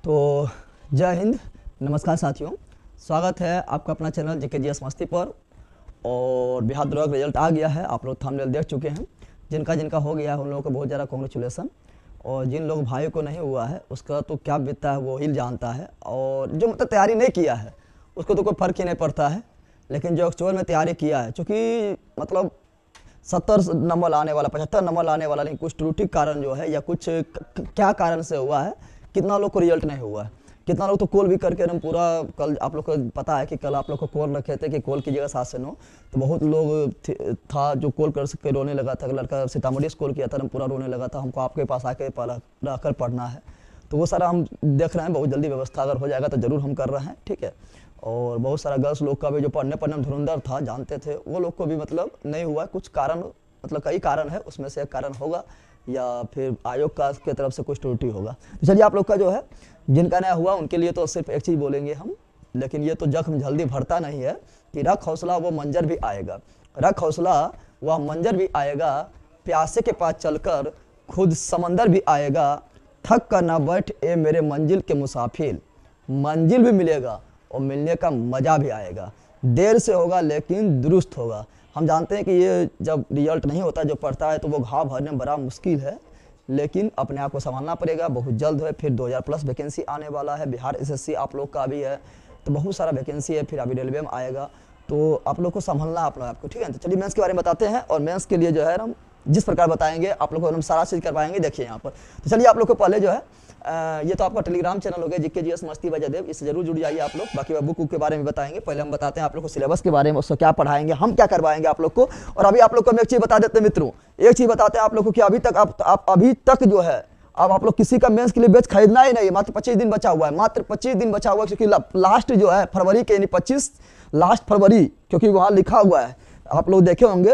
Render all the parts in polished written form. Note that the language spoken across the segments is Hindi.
तो जय हिंद, नमस्कार साथियों। स्वागत है आपका अपना चैनल JKGS मस्ती पर। और बिहार दरोगा रिजल्ट आ गया है, आप लोग थंबनेल देख चुके हैं। जिनका जिनका हो गया है उन लोगों को बहुत ज़्यादा कॉन्ग्रेचुलेसन। और जिन लोग भाइयों को नहीं हुआ है उसका तो क्या बीतता है वो ही जानता है। और जो मतलब तैयारी नहीं किया है उसको तो कोई फ़र्क ही नहीं पड़ता है। लेकिन जो एक्चुअल में तैयारी किया है, चूँकि मतलब 70 नंबर लाने वाला, 75 नंबर लाने वाला, लेकिन कुछ त्रुटि कारण जो है या कुछ क्या कारण से हुआ है, कितना लोग को रिजल्ट नहीं हुआ है। कितना लोग तो कॉल भी करके हम पूरा, कल आप लोग को पता है कि कल आप लोग को कॉल रखे थे कि कॉल कीजिएगा 7 से 9, तो बहुत लोग था जो कॉल कर सके रोने लगा था। लड़का सीतामढ़ी से कॉल किया था, हम पूरा रोने लगा था, हमको आपके पास आके रहकर पढ़ना है। तो वो सारा हम देख रहे हैं, बहुत जल्दी व्यवस्था अगर हो जाएगा तो ज़रूर हम कर रहे हैं, ठीक है। और बहुत सारा गर्ल्स लोग का भी जो पढ़ने में धुरंधर था, जानते थे, वो लोग को भी मतलब नहीं हुआ। कुछ कारण, मतलब कई कारण है, उसमें से एक कारण होगा या फिर आयोग का की तरफ से कुछ त्रुटि होगा। तो चलिए, आप लोग का जो है, जिनका नया हुआ उनके लिए तो सिर्फ एक चीज़ बोलेंगे हम, लेकिन ये तो जख्म जल्दी भरता नहीं है कि रख हौसला वो मंजर भी आएगा, रख हौसला वह मंजर भी आएगा, प्यासे के पास चलकर खुद समंदर भी आएगा, थक कर ना बैठ ए मेरे मंजिल के मुसाफिर, मंजिल भी मिलेगा और मिलने का मज़ा भी आएगा। देर से होगा लेकिन दुरुस्त होगा। हम जानते हैं कि ये जब रिजल्ट नहीं होता, जो पढ़ता है, तो वो घाव भरने में बड़ा मुश्किल है, लेकिन अपने आप को संभालना पड़ेगा। बहुत जल्द है, फिर 2000 प्लस वैकेंसी आने वाला है। बिहार SSC आप लोग का भी है, तो बहुत सारा वैकेंसी है। फिर अभी रेलवे में आएगा, तो आप लोग को संभालना अपने आप को, ठीक है। तो चलिए मेंस के बारे में बताते हैं। और मेंस के लिए जो है हम जिस प्रकार बताएंगे आप लोग को हम सारा चीज़ करवाएंगे। देखिए यहाँ पर, तो चलिए आप लोग को पहले जो है ये तो आपका टेलीग्राम चैनल हो गया JKGS मस्ती बजादेव, इससे जरूर जुड़ जाइए आप लोग। बाकी बुक के बारे में बताएंगे। पहले हम बताते हैं आप लोग को सिलेबस के बारे में, उसको क्या पढ़ाएंगे, हम क्या करवाएंगे आप लोग को। और अभी आप लोग को हम एक चीज़ बता देते हैं मित्रों, एक चीज़ बताते हैं आप लोग को कि अभी तक आप अभी तक जो है, अब आप लोग किसी का मेंस के लिए बैच खरीदना ही नहीं है। मात्र 25 दिन बचा हुआ है, मात्र 25 दिन बचा हुआ है, क्योंकि लास्ट जो है फरवरी के, यानी 25 लास्ट फरवरी, क्योंकि वहाँ लिखा हुआ है, आप लोग देखे होंगे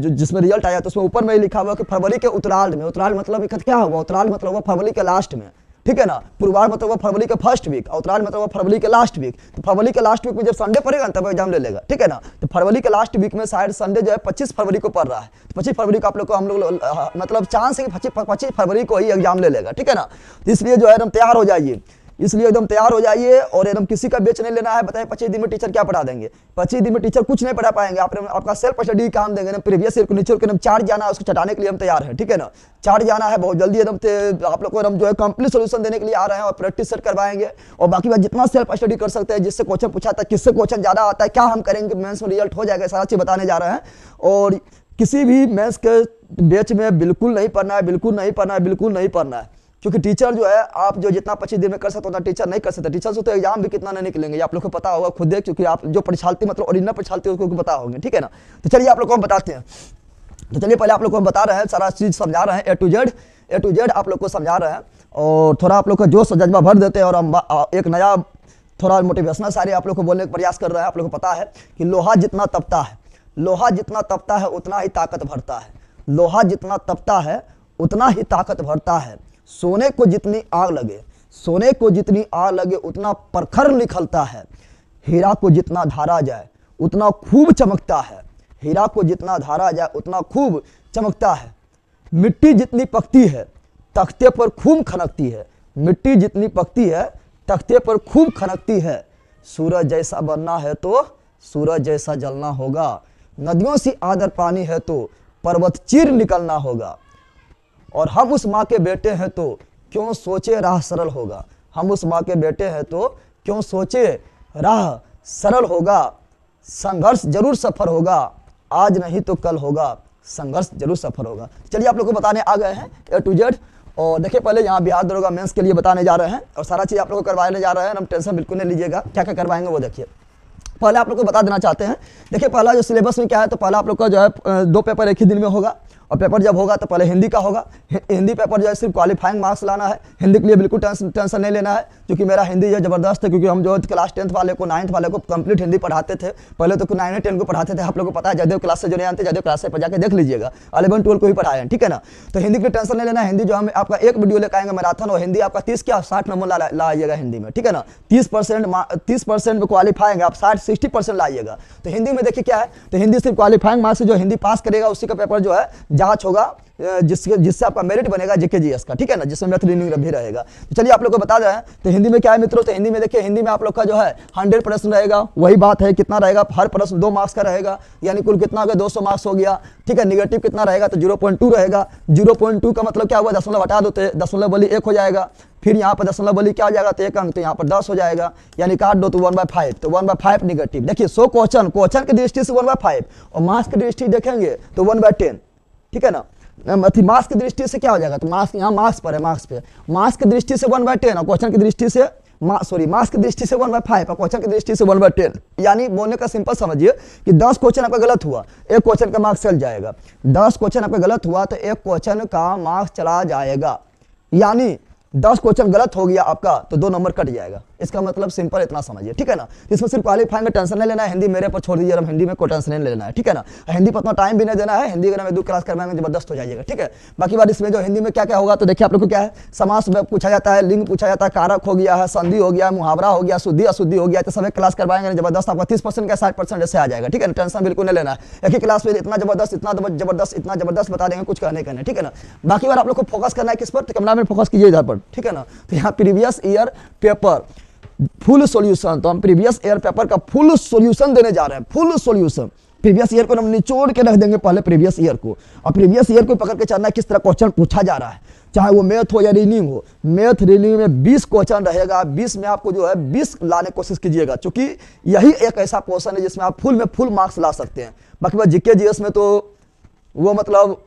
जिसमें रिजल्ट आया तो उसमें ऊपर में ही लिखा हुआ कि फरवरी के उत्तरार्ध में। उत्तरार्ध मतलब क्या होगा? उत्तरार्ध मतलब हुआ फरवरी के लास्ट में, ठीक है ना। पूर्वार्ध मतलब हुआ फरवरी के फर्स्ट वीक, उत्तरार्ध मतलब हुआ फरवरी के लास्ट वीक। तो फरवरी के लास्ट वीक में जब संडे पड़ेगा तब एग्जाम ले लेगा, ठीक है ना। तो फरवरी के लास्ट वीक में शायद संडे जो है 25 फरवरी को पड़ रहा है, तो 25 फरवरी को आप लोग को हम लोग मतलब चांस है कि 25 फरवरी को ही एग्जाम ले लेगा, ठीक है ना। तो इसलिए जो है एकदम तैयार हो जाइए, इसलिए एकदम तैयार हो जाइए। और एकदम किसी का बेच नहीं लेना है। बताइए 25 दिन में टीचर क्या पढ़ा देंगे? 25 दिन में टीचर कुछ नहीं पढ़ा पाएंगे। आपका सेल्फ स्टडी काम देंगे ना, प्रीवियस ईयर को नीचे के चार्ट जाना है, उसको चटाने के लिए हम तैयार हैं, ठीक है ना। चार्ट जाना है बहुत जल्दी एकदम, आप लोग को हम जो है कंप्लीट सोल्यूशन देने के लिए आ रहे हैं और प्रैक्टिस सेट करवाएंगे। और बाकी बात जितना सेल्फ स्टडी कर सकते हैं, जिससे क्वेश्चन पूछा था, किससे क्वेश्चन ज्यादा आता है, क्या हम करेंगे, मेंस में रिजल्ट हो जाएगा, सारा चीज बताने जा रहे हैं। और किसी भी मेंस के बैच में बिल्कुल नहीं पढ़ना है, बिल्कुल नहीं पढ़ना है, बिल्कुल नहीं पढ़ना है। क्योंकि टीचर जो है, आप जो जितना 25 दिन में कर सकते हो उतना टीचर नहीं कर सकते। टीचर से तो एग्जाम भी कितना नहीं निकलेंगे, आप लोग को पता होगा खुद देख, क्योंकि आप जो परीक्षार्थी मतलब ओरिजिनल परीक्षार्थी उसको पता होंगे, ठीक है ना। तो चलिए आप लोग को हम बताते हैं। तो चलिए पहले आप लोग को हम बता रहे हैं, सारा चीज़ समझा रहे हैं, ए टू जेड आप लोग को समझा रहे हैं। और थोड़ा आप लोग का जोश जज्बा भर देते हैं। और हम एक नया थोड़ा मोटिवेशनल सारे आप लोग को बोलने का प्रयास कर रहे हैं। आप लोग को पता है कि लोहा जितना तपता है, लोहा जितना तपता है उतना ही ताकत भरता है, लोहा जितना तपता है उतना ही ताकत भरता है। सोने को जितनी आग लगे, सोने को जितनी आग लगे उतना प्रखर निकलता है। हीरा को जितना धारा जाए उतना खूब चमकता है, हीरा को जितना धारा जाए उतना खूब चमकता है। मिट्टी जितनी पकती है तख्ते पर खूब खनकती है, मिट्टी जितनी पकती है तख्ते पर खूब खनकती है। सूरज जैसा बनना है तो सूरज जैसा जलना होगा, नदियों से आदर पानी है तो पर्वत चीर निकलना होगा। और हम उस माँ के बेटे हैं तो क्यों सोचे राह सरल होगा, हम उस माँ के बेटे हैं तो क्यों सोचे राह सरल होगा। संघर्ष जरूर सफर होगा, आज नहीं तो कल होगा, संघर्ष जरूर सफर होगा। चलिए आप लोग को बताने आ गए हैं ए टू जेड। और देखिए पहले यहाँ बिहार दरोगा मेंस के लिए बताने जा रहे हैं और सारा चीज़ आप लोग को करवाने जा रहे हैं। हम टेंशन बिल्कुल नहीं लीजिएगा, क्या क्या करवाएंगे वो देखिए। पहले आप लोग को बता देना चाहते हैं, देखिए पहला जो सिलेबस में क्या है, तो पहला आप लोग का जो है 2 पेपर एक ही दिन में होगा। और पेपर जब होगा तो पहले हिंदी का होगा। हिंदी पेपर जो है सिर्फ क्वालिफाइंग मार्क्स लाना है। हिंदी के लिए बिल्कुल टेंशन नहीं लेना है, क्योंकि मेरा हिंदी जो ज़बरदस्त है। क्योंकि हम जो क्लास 10th वाले को 9th वाले को कंप्लीट हिंदी पढ़ाते थे। पहले तो 9 10 को पढ़ाते थे, आप लोगों को पता है। जयदेव क्लास से जो नहीं आते, जयदेव क्लास से पर जाकर देख लीजिएगा, 11 12 को ही पढ़ाए हैं, ठीक है ना। तो हिंदी के टेंशन नहीं लेना। हिंदी जो हम आपका एक वीडियो लेकर आएंगे मैराथन, और हिंदी आपका 30 क्या 60 नंबर लाइएगा हिंदी में, ठीक है ना। 30% में क्वालिफाइंग आप 60% लाइएगा। तो हिंदी में देखिए क्या है, तो हिंदी सिर्फ क्वालिफाइंग मार्क्स से जो हिंदी पास करेगा उसी का पेपर जो है जांच होगा जिससे आपका मेरिट बनेगा जीके जीएस का, ठीक है ना, जिसमें मैथ रीजनिंग भी रहेगा। तो चलिए आप लोग को बता दें, तो हिंदी में क्या है मित्रों, तो हिंदी में देखिए, हिंदी में आप लोग का जो है 100 प्रश्न रहेगा। वही बात है, कितना रहेगा, हर प्रश्न 2 मार्क्स का रहेगा, यानी कुल कितना हो गया, 200 मार्क्स हो गया, ठीक है। निगेटिव कितना रहेगा, तो 0.2 रहेगा। 0.2 का मतलब क्या हुआ, दशमलव हटा दो तो दशमलव बली 1 हो जाएगा, फिर यहाँ पर दशमलव बली क्या हो जाएगा, तो 1 अंक, तो यहाँ पर 10 हो जाएगा, यानी काट दो तो 1/5, तो 1/5 निगेटिव। देखिए 100 क्वेश्चन की दृष्टि से 1/5 और मार्क्स की दृष्टि देखेंगे तो 1/10, ठीक है ना। मार्क्स की दृष्टि से क्या हो जाएगा, तो मार्क्स यहाँ मार्क्स पर है, मार्क्स की दृष्टि से 1/10 और क्वेश्चन की दृष्टि से मार्क्स की दृष्टि से 1/5 और क्वेश्चन की दृष्टि से 1/10। यानी बोलने का सिंपल समझिए कि 10 क्वेश्चन आपका गलत हुआ, एक क्वेश्चन का मार्क्स चल जाएगा। 10 क्वेश्चन आपका गलत हुआ तो एक क्वेश्चन का मार्क्स चला जाएगा, यानी 10 क्वेश्चन गलत हो गया आपका तो 2 नंबर कट जाएगा। इसका मतलब सिंपल इतना समझिए, ठीक है ना। इसमें सिर्फ क्वालिफाइंग में टेंशन नहीं लेना है, हिंदी मेरे पर छोड़ दीजिए, हिंदी में कोई टेंशन नहीं लेना है, ठीक है ना। हिंदी पर उतना टाइम भी नहीं देना है, हिंदी अगर मैं 2 क्लास करवाएंगे जबरदस्त हो जाइएगा, ठीक है। बाकी बात इसमें जो हिंदी में क्या क्या होगा, तो देखिए आप लोग को क्या है, समास पूछा जाता है, लिंग पूछा जाता है, कारक हो गया है, संधि हो गया, मुहावरा हो गया, शुद्धि अशुद्धि हो गया, तो सब क्लास करवाएंगे जबरदस्त आपका 30% का 60% जैसे आ जाएगा, ठीक है ना। टेंशन बिल्कुल नहीं लेना है, एक ही क्लास में इतना जबरदस्त बता देंगे, कुछ कहने कहने, ठीक है ना। बाकी बार आप लोग को फोकस करना है किस पर, तो कैमरा में फोकस कीजिए इधर पर, ठीक है ना। तो यहाँ previous year paper full solution, तो हम प्रीवियस ईयर पेपर का फुल सॉल्यूशन देने जा रहे हैं, फुल सॉल्यूशन। प्रीवियस ईयर को हम निचोड़ के रख देंगे पहले प्रीवियस ईयर को, और प्रीवियस ईयर को पकड़ के चलना है किस तरह क्वेश्चन पूछा जा रहा है, चाहे वो मैथ हो या रीजनिंग हो। मैथ रीजनिंग में 20 क्वेश्चन रहेगा, 20 में आपको जो है 20 लाने की कोशिश कीजिएगा, क्योंकि यही एक ऐसा क्वेश्चन है जिसमें आप फुल मार्क्स ला सकते हैं। बाकी बात जीके जीएस में तो वो मतलब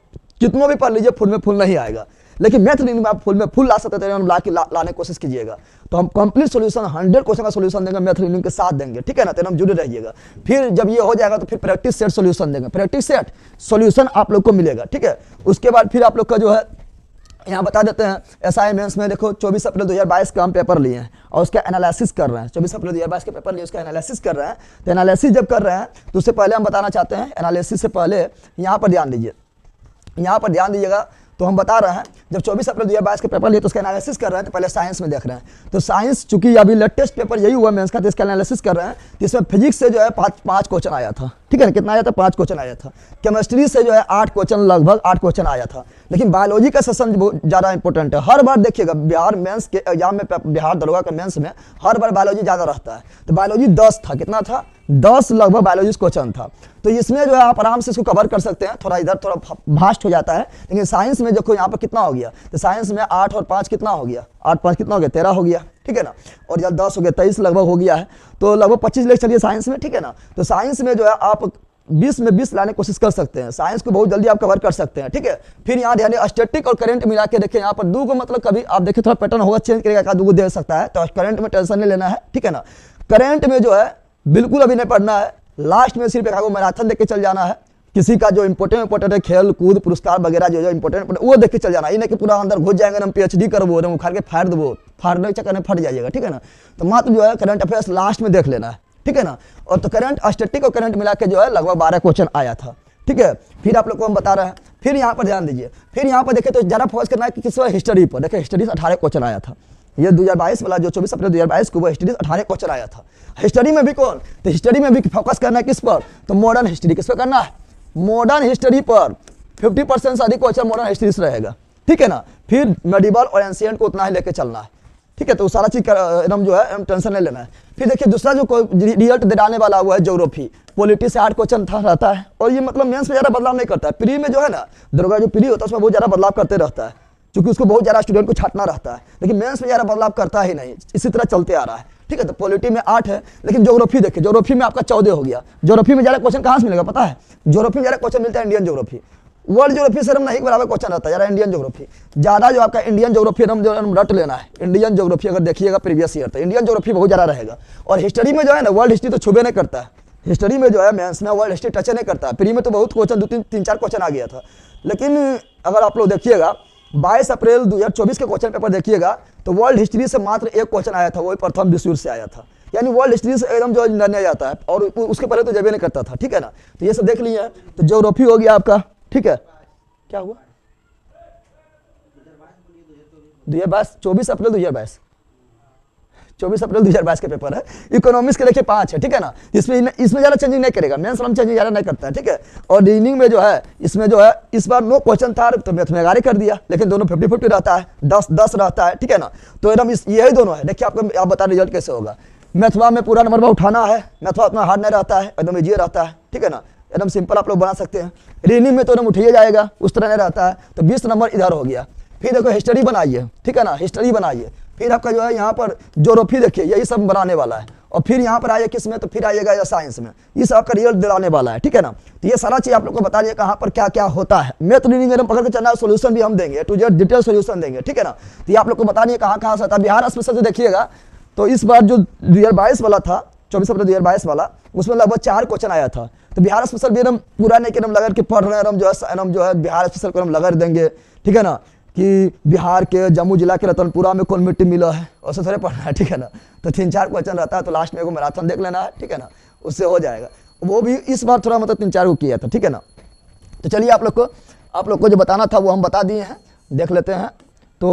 कितनों भी पढ़ लीजिए फुल नहीं आएगा, लेकिन मैथ रीजनिंग में आप फुल ला सकते थे, लाने की कोशिश कीजिएगा। तो हम कंप्लीट सॉल्यूशन 100 क्वेश्चन का सॉल्यूशन देंगे, मैथ रीजनिंग के साथ देंगे, ठीक है ना। तो हम जुड़े रहिएगा। फिर जब ये हो जाएगा तो फिर प्रैक्टिस सेट सॉल्यूशन देंगे, प्रैक्टिस सेट सॉल्यूशन आप लोग को मिलेगा, ठीक है। उसके बाद फिर आप लोग का जो है यहाँ बता देते हैं, एसआई मेंस में देखो 24 अप्रैल 2022 का हम पेपर लिए हैं और उसका एनालिसिस कर रहे हैं। 24 अप्रैल 2022 के पेपर लिए उसका एनालिसिस कर रहे हैं। तो एनालिसिस जब कर रहे हैं तो उससे पहले हम बताना चाहते हैं, एनालिसिस से पहले यहाँ पर ध्यान दीजिए, यहाँ पर ध्यान दीजिएगा। तो हम बता रहे हैं जब 24 अप्रैल 2022 के पेपर लिए तो उसका एनालिसिस कर रहे हैं, तो पहले साइंस में देख रहे हैं। तो साइंस चूंकि अभी लेटेस्ट पेपर यही हुआ मेंस का, तो इसका एनालिसिस कर रहे हैं। इसमें फिजिक्स से जो है 5 क्वेश्चन आया था, ठीक है ना। कितना आया था, 5 क्वेश्चन आया था। केमिस्ट्री से जो है 8 क्वेश्चन, लगभग 8 क्वेश्चन आया था। लेकिन बायोलॉजी का सेशन बहुत ज़्यादा इंपॉर्टेंट है। हर बार देखिएगा बिहार मेंस के एग्जाम में, बिहार दरोगा के मेंस में हर बार बायोलॉजी ज़्यादा रहता है। तो बायोलॉजी 10 था, कितना था, 10 लगभग बायोलॉजी क्वेश्चन था। तो इसमें जो है आप आराम से इसको कवर कर सकते हैं। थोड़ा इधर थोड़ा भास्ट हो जाता है, लेकिन साइंस में देखो यहाँ पर कितना हो गया, तो साइंस में 8 और 5 कितना हो गया, 8 5 कितना हो गया, 13 हो गया, ठीक है ना। और जब 10 हो गया 23 लगभग हो गया है, तो लगभग 25 लेकर चलिए साइंस में, ठीक है ना। तो साइंस में जो है आप 20 में 20 लाने की कोशिश कर सकते हैं, साइंस को बहुत जल्दी आप कवर कर सकते हैं, ठीक है। फिर यहाँ ध्यान स्टैटिक और करंट मिला के देखिए, यहाँ पर 2 को मतलब कभी आप देखिए थोड़ा पैटर्न होगा, चेंज करेगा, 2 दे सकता है। तो करंट में टेंशन नहीं लेना है, ठीक है ना। करंट में जो है बिल्कुल अभी नहीं पढ़ना है, लास्ट में सिर्फ एक मैराथन देख के चल जाना है। किसी का जो इंपॉर्टेंट है, खेल कूद पुरस्कार वगैरह जो इंपॉर्टेंट वो देख के चल जाना, ये नहीं कि पूरा अंदर घुस जाएंगे, हम PhD करबो, हम उखाड़ के फाड़ देबो, फाड़ने के चक्कर में फट जाइएगा, ठीक है ना। तो मात्र जो है करंट अफेयर्स लास्ट में देख लेना है, ठीक है ना। और तो करंट स्टैटिक और करंट मिला के जो है लगभग 12 क्वेश्चन आया था, ठीक है। फिर आप लोग को हम बता रहे हैं, फिर यहाँ पर ध्यान दीजिए, फिर यहाँ पर देखिए तो ज़्यादा फोकस करना है कि किस हिस्ट्री पर। देखिए हिस्ट्री से 18 क्वेश्चन आया था, ये 2022 वाला जो 24 अप्रैल 2022 को वो हिस्ट्री से 18 क्वेश्चन आया था। हिस्ट्री में भी कौन, तो हिस्ट्री में भी फोकस करना है किस पर, तो मॉडर्न हिस्ट्री। किस पर करना है, मॉडर्न हिस्ट्री पर। 50% से अधिक क्वेश्चन मॉडर्न हिस्ट्री से रहेगा, ठीक है ना। फिर मेडिवल और एंशिएंट को उतना ही लेके चलना है, ठीक है। तो सारा चीज एकदम जो है टेंशन नहीं लेना है। फिर देखिए दूसरा जो रिजल्ट दिलाने वाला हुआ है ज्योग्राफी, पॉलिटी से 8 क्वेश्चन था रहता है, और ये मतलब मेंस में ज़्यादा बदलाव नहीं करता है। प्री में जो है ना, दरोगा जो प्री होता है उसमें बहुत ज़्यादा बदलाव करते रहता है, क्योंकि उसको बहुत ज़्यादा स्टूडेंट को छाटना रहता है। लेकिन मेंस में ज़्यादा बदलाव करता ही नहीं, इसी तरह चलते आ रहा है, ठीक है। तो पॉलिटी में 8 है, लेकिन ज्योग्राफी देखिए, ज्योग्राफी में आपका 14 हो गया। ज्योग्राफी में ज़्यादा क्वेश्चन कहाँ से मिलेगा पता है, ज्योग्राफी में ज़्यादा क्वेश्चन मिलता है इंडियन ज्योग्राफी। वर्ल्ड ज्योग्राफी से हम नहीं बराबर क्वेश्चन रहता है, ज़्यादा इंडियन ज्योग्राफी ज़्यादा, जो आपका इंडियन ज्योग्राफी हम रट लेना है। इंडियन ज्योग्राफी अगर देखिएगा प्रीवियस ईयर, तो इंडियन ज्योग्राफी बहुत ज़्यादा रहेगा। और हिस्ट्री में जो है ना, वर्ल्ड हिस्ट्री तो छुबे नहीं करता है, हिस्ट्री में जो है मेंस में वर्ल्ड हिस्ट्री टच नहीं करता है। प्री में तो बहुत क्वेश्चन 2-3-4 क्वेश्चन आ गया था। लेकिन अगर आप लोग देखिएगा 22 अप्रैल 2024 के क्वेश्चन पेपर देखिएगा, तो वर्ल्ड हिस्ट्री से मात्र 1 क्वेश्चन आया था, वही प्रथम विश्व युद्ध से आया था। यानी वर्ल्ड हिस्ट्री से एकदम जो निर्णय जाता है, और उसके पहले तो जबे नहीं करता था, ठीक है ना। तो ये सब देख लिए। तो ज्योग्राफी हो गया आपका, ठीक है। क्या हुआ, 2022 24 अप्रैल 2022 24 अप्रैल 2022 के पेपर है। इकोनॉमिक्स के देखिए 5 है, ठीक है ना। इसमें ज़्यादा चेंजिंग नहीं करेगा, मेंस में चेंजिंग ज़्यादा नहीं करता है, ठीक है। और रीजनिंग में जो है, इसमें जो है इस बार 9 क्वेश्चन था तो मैथ में 11 कर दिया, लेकिन दोनों 50-50 रहता है, 10-10 रहता है, ठीक है ना। तो एकदम यही दोनों है। देखिए आपको आप बता रिजल्ट कैसे होगा। मैथवा में पूरा नंबर उठाना है, मैथवा उतना हार्ड नहीं रहता है, एकदम ईजी रहता है, ठीक है ना। एकदम सिंपल आप लोग बना सकते हैं। रीजनिंग में तो एकदम उठाइए जाएगा, उस तरह नहीं रहता है। तो 20 नंबर इधर हो गया। फिर देखो हिस्ट्री बनाइए, ठीक है ना, हिस्ट्री बनाइए। फिर आपका जो है यहाँ पर ज्योग्राफी देखिए, यही सब बनाने वाला है। और फिर यहाँ पर आइए किस में, तो फिर आइएगा या साइंस में, ये सब आपका रिजल्ट दिलाने वाला है, ठीक है ना। तो ये सारा चीज़ आप लोग को बता दिए कहाँ पर क्या क्या होता है। मैथ रीडिंग एकदम पकड़ के चलना है, सोल्यूशन भी हम देंगे, टू जेड डिटेल सोल्यूशन देंगे, ठीक है ना। तो ये आप लोग को बता दिए कहाँ कहाँ से होता है। बिहार स्पेशल से देखिएगा तो इस बार जो 2022 वाला था, 24 अप्रैल 2022 वाला, उसमें लगभग 4 क्वेश्चन आया था। तो बिहार स्पेशल भी एकदम पूरा नहीं कि एकदम लगा के पढ़ रहे हैं, हम जो है बिहार स्पेशल को हम लगा देंगे, ठीक है ना, कि बिहार के जम्मू जिला के रतनपुरा में कौन मिट्टी मिला है, उससे थोड़े पढ़ना है, ठीक है ना। तो 3-4 क्वेश्चन रहता है, तो लास्ट में एगो मैराथन देख लेना है, ठीक है ना, उससे हो जाएगा। वो भी इस बार थोड़ा मतलब 3-4 को किया था, ठीक है ना। तो चलिए आप लोग को जो बताना था वो हम बता दिए हैं, देख लेते हैं। तो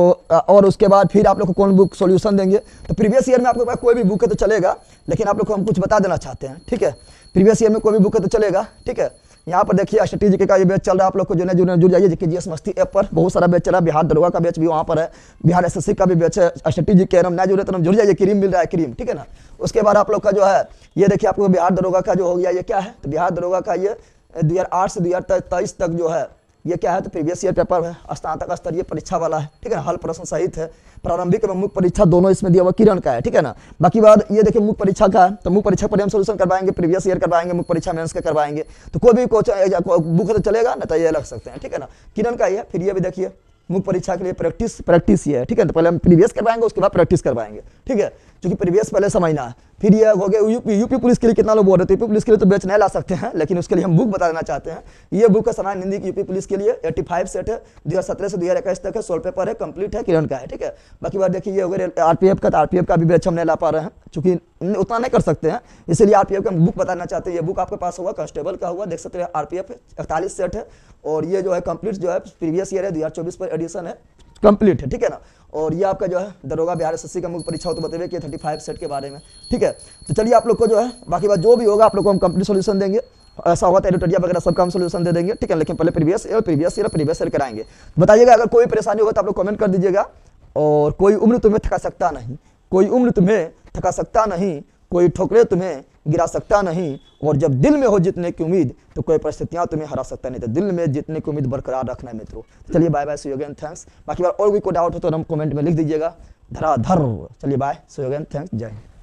और उसके बाद फिर आप लोग को कौन बुक सॉल्यूशन देंगे। तो प्रीवियस ईयर में आपके पास कोई भी बुक है तो चलेगा, लेकिन आप लोग को हम कुछ बता देना चाहते हैं, ठीक है। प्रीवियस ईयर में कोई भी बुक है तो चलेगा, ठीक है। यहाँ पर देखिए स्ट्रेटेजी का ये बैच चल रहा है, आप लोग को जुड़ जाइए जीके जीएस मस्ती ऐप पर, बहुत सारा बैच चल रहा है। बिहार दरोगा का बैच भी वहाँ पर है, बिहार एसएससी का भी बैच है। स्ट्रेटेजी के ना जुड़े तो जुड़ जाइए, क्रीम मिल रहा है, क्रीम, ठीक है ना। उसके बाद आप लोग का जो है ये देखिए आपको बिहार दरोगा का जो हो गया, ये क्या है, तो बिहार दरोगा का ये 2008 से 2023 तक जो है ये क्या है, तो प्रीवियस ईयर पेपर है, स्नातक स्तरीय परीक्षा वाला है, ठीक है ना। हल प्रश्न सहित है, प्रारंभिक एवं मुख्य परीक्षा दोनों इसमें दिया हुआ किरण का है, ठीक है ना। बाकी बात ये देखिए मुख्य परीक्षा का है, तो मुख्य परीक्षा पर हम सोल्यूशन करवाएंगे, प्रीवियस ईयर करवाएंगे, मुख्य परीक्षा मेंस का करवाएंगे। तो कोई भी बुक तो चलेगा ना, तो ये लग सकते हैं, ठीक है ना। किरण का ही है। फिर ये भी देखिए मुख्य परीक्षा के लिए प्रैक्टिस ये है, ठीक है। तो पहले हम प्रीवियस करवाएंगे, उसके बाद प्रैक्टिस करवाएंगे, ठीक है, क्योंकि प्रीवियस पहले समझना है। फिर ये हो गया यूपी पुलिस के लिए कितना लोग बोल रहे थे, यूपी पुलिस के लिए तो बैच नहीं ला सकते हैं, लेकिन उसके लिए हम बुक बता देना चाहते हैं। ये बुक का सामान्य हिंदी की यूपी पुलिस के लिए 85 सेट है, 2017 से 2021 तक है, 16 पेपर है, कंप्लीट है, किरण का है, ठीक है। बाकी बात देखिए ये हो गया आरपीएफ का, तो आरपीएफ का भी बैच हम नहीं ला पा रहे हैं, चूंकि उतना नहीं कर सकते हैं, इसलिए आरपीएफ का बुक बताना चाहते हैं। ये बुक आपके पास होगा, कांस्टेबल का हुआ, देख सकते हैं आरपीएफ 41 सेट है, और ये जो है कंप्लीट जो है प्रीवियस ईयर है, 2024 पर एडिशन है, कंप्लीट है, ठीक है ना। और ये आपका जो है दरोगा बिहार एसएससी का मुख्य परीक्षा हो तो बताइए कि 35 सेट के बारे में, ठीक है। तो चलिए आप लोग को जो है बाकी बात जो भी होगा आप लोग को हम कंप्लीट सोल्यूशन देंगे, ऐसा होगा तो एडिटोरिया वगैरह सबका हम सोल्यूशन दे देंगे, ठीक है। लेकिन पहले प्रीवियस ईयर कराएंगे। बताइएगा अगर कोई परेशानी होगा तो आप लोग कमेंट कर दीजिएगा। और कोई उम्र तुम्हें थका सकता नहीं, कोई उम्र तुम्हें थका सकता नहीं, कोई ठोकरे तुम्हें गिरा सकता नहीं, और जब दिल में हो जीतने की उम्मीद तो कोई परिस्थितियां तुम्हें हरा सकता नहीं। तो दिल में जीतने की उम्मीद बरकरार रखना है मित्रों। चलिए bye bye, see you again, thanks. बाकी बार और भी कोई डाउट हो तो हम कमेंट में लिख दीजिएगा, धराधर। चलिए bye, see you again, thanks, जय हिंद।